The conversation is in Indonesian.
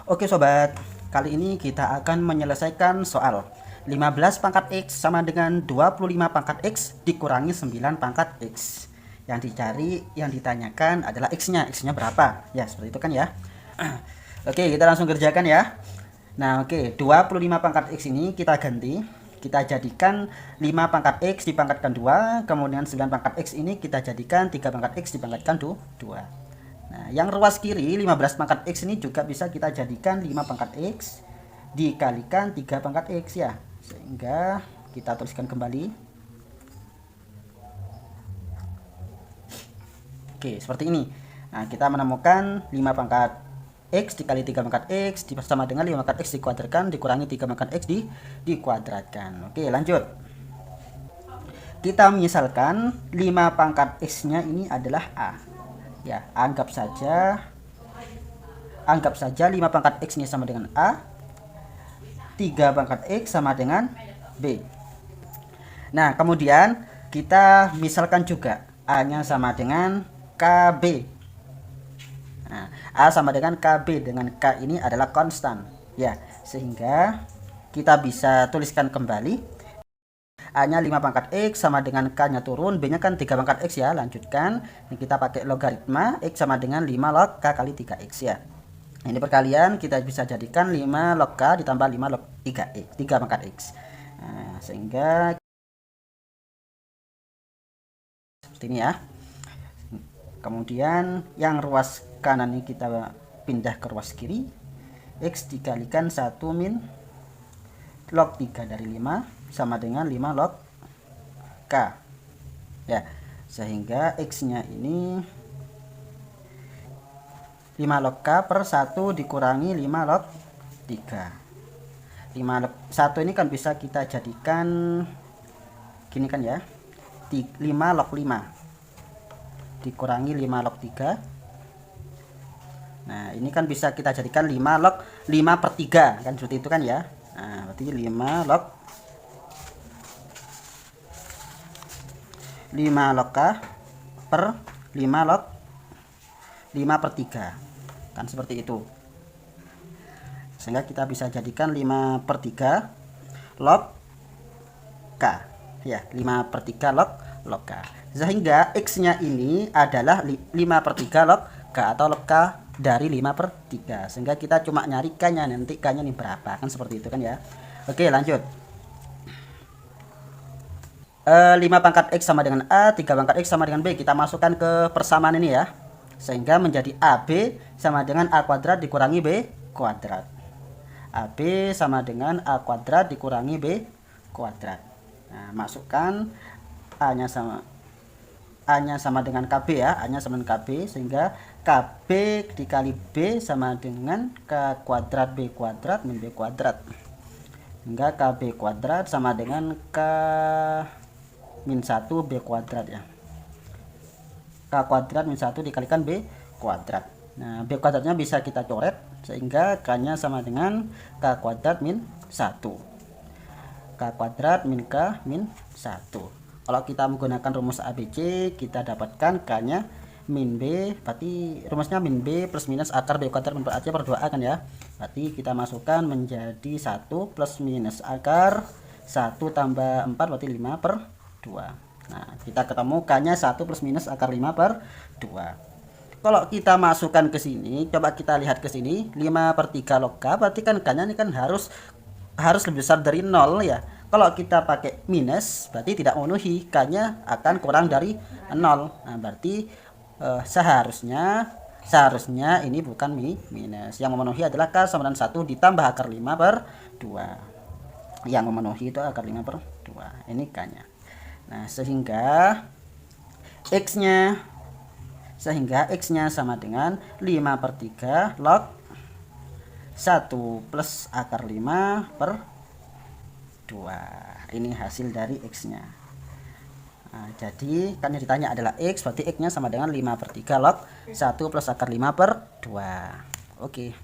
Oke sobat, kali ini kita akan menyelesaikan soal 15 pangkat X sama dengan 25 pangkat X dikurangi 9 pangkat X. Yang dicari, yang ditanyakan adalah X-nya. X-nya berapa? Ya, seperti itu kan ya. Oke, kita langsung kerjakan ya. Nah, oke, 25 pangkat X ini kita ganti. Kita jadikan 5 pangkat X dipangkatkan 2, kemudian 9 pangkat X ini kita jadikan 3 pangkat X dipangkatkan 2. Nah, yang ruas kiri 15 pangkat X ini juga bisa kita jadikan 5 pangkat X dikalikan 3 pangkat X ya. Sehingga kita tuliskan kembali. Oke, seperti ini. Nah, kita menemukan 5 pangkat X dikali 3 pangkat X sama dengan 5 pangkat X dikuadratkan dikurangi 3 pangkat X dikuadratkan. Oke, lanjut. Kita misalkan 5 pangkat X-nya ini adalah A. Ya, anggap saja 5 pangkat X ini sama dengan A, 3 pangkat X sama dengan B. Nah, kemudian kita misalkan juga A nya sama dengan KB. Nah, A sama dengan KB, dengan K ini adalah konstan ya, sehingga kita bisa tuliskan kembali A nya 5 pangkat X sama dengan K nya turun, B nya kan 3 pangkat X ya. Lanjutkan, ini kita pakai logaritma X sama dengan 5 log K kali 3X ya. Ini perkalian kita bisa jadikan 5 log K ditambah 5 log 3X, 3 pangkat X. Nah, sehingga seperti ini ya. Kemudian yang ruas kanan ini kita pindah ke ruas kiri. X dikalikan 1 min log 3 dari 5 sama dengan 5 log K ya, sehingga X nya ini 5 log K per 1 dikurangi 5 log 3. 5 log 1 ini kan bisa kita jadikan gini kan ya, 5 log 5 dikurangi 5 log 3. Nah, ini kan bisa kita jadikan 5 log 5 per 3 kan, seperti itu kan ya. Nah, berarti 5 log K per 5 log 5 per 3 kan, seperti itu. Sehingga kita bisa jadikan 5 per 3 log K ya, 5 per 3 log K, sehingga X nya ini adalah 5 per 3 log K atau log K dari 5 per 3, sehingga kita cuma nyari K nya, nanti K nya ini berapa kan, seperti itu kan ya. Oke, lanjut. 5 pangkat X sama dengan A, 3 pangkat X sama dengan B, kita masukkan ke persamaan ini ya, sehingga menjadi AB sama dengan A kuadrat dikurangi B kuadrat. AB sama dengan A kuadrat dikurangi B kuadrat. Nah, masukkan A nya sama dengan KB ya, A nya sama dengan KB, sehingga KB dikali B sama dengan K kuadrat B kuadrat min B kuadrat, hingga KB kuadrat sama dengan K min 1 B kuadrat ya. K kuadrat min 1 dikalikan B kuadrat. Nah, B kuadratnya bisa kita coret, sehingga K nya sama dengan K kuadrat min 1. K kuadrat min K min 1. Kalau kita menggunakan rumus ABC, kita dapatkan K nya min B, berarti rumusnya min B plus minus akar B kuadrat min per AC per 2A kan ya. Berarti kita masukkan menjadi 1 plus minus akar 1 tambah 4 berarti 5 per 2. Nah, kita ketemu K nya 1 plus minus akar 5 per 2. Kalau kita masukkan ke sini, coba kita lihat ke sini, 5 per 3 log K, berarti kan K nya ini kan harus lebih besar dari 0 ya. Kalau kita pakai minus, berarti tidak memenuhi, K nya akan kurang dari 0. Nah, berarti seharusnya ini bukan minus. Yang memenuhi adalah K sama dengan 1 ditambah akar 5 per 2. Yang memenuhi itu akar 5 per 2. Ini K nya. Nah, sehingga X nya sama dengan 5 per 3 log 1 plus akar 5 per 2. Ini hasil dari X nya. Nah, jadi kan yang ditanya adalah X, berarti X nya sama dengan 5 per 3 log 1 plus akar 5 per 2. Oke.